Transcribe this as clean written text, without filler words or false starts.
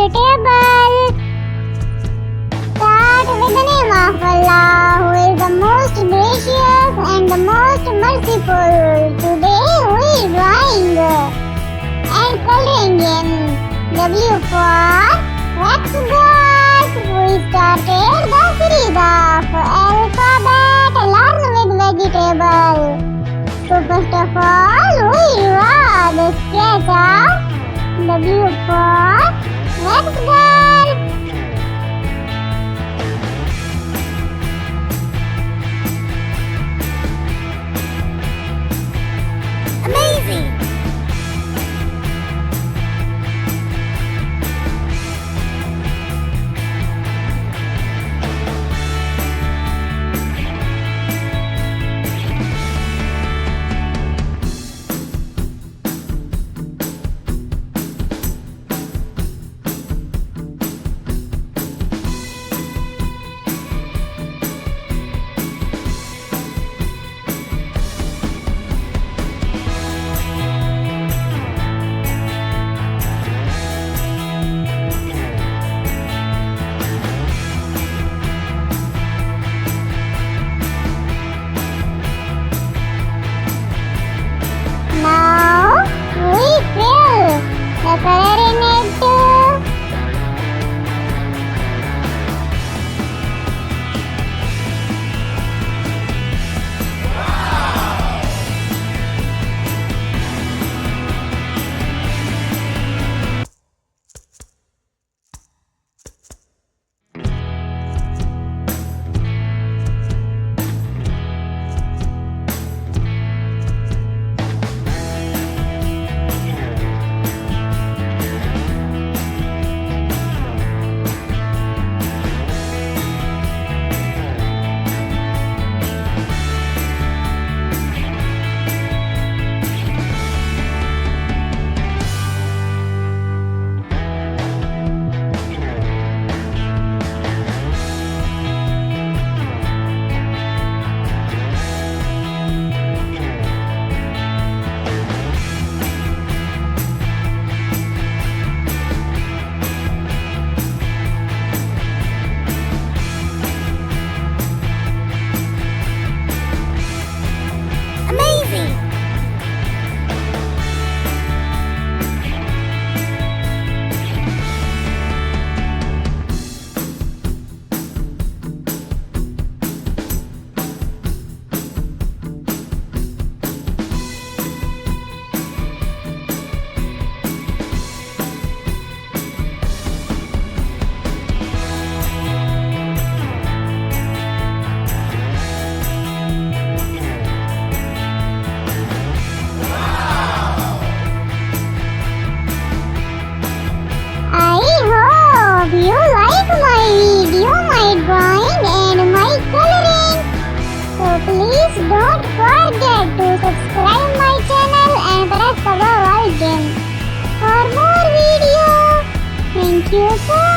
table. Start with the name of Allah, who is the most gracious and the most merciful. Today we are drawing and coloring in W for Wax Gourd. We started the series of alphabet learn with vegetable. So first of all, we draw the sketch of W for Wax Gourd. Amazing! Now we fill the color in it. Amazing! I hope you like my video, my drawing and my coloring. So please don't forget to subscribe my channel and press the bell icon for more videos. Thank you so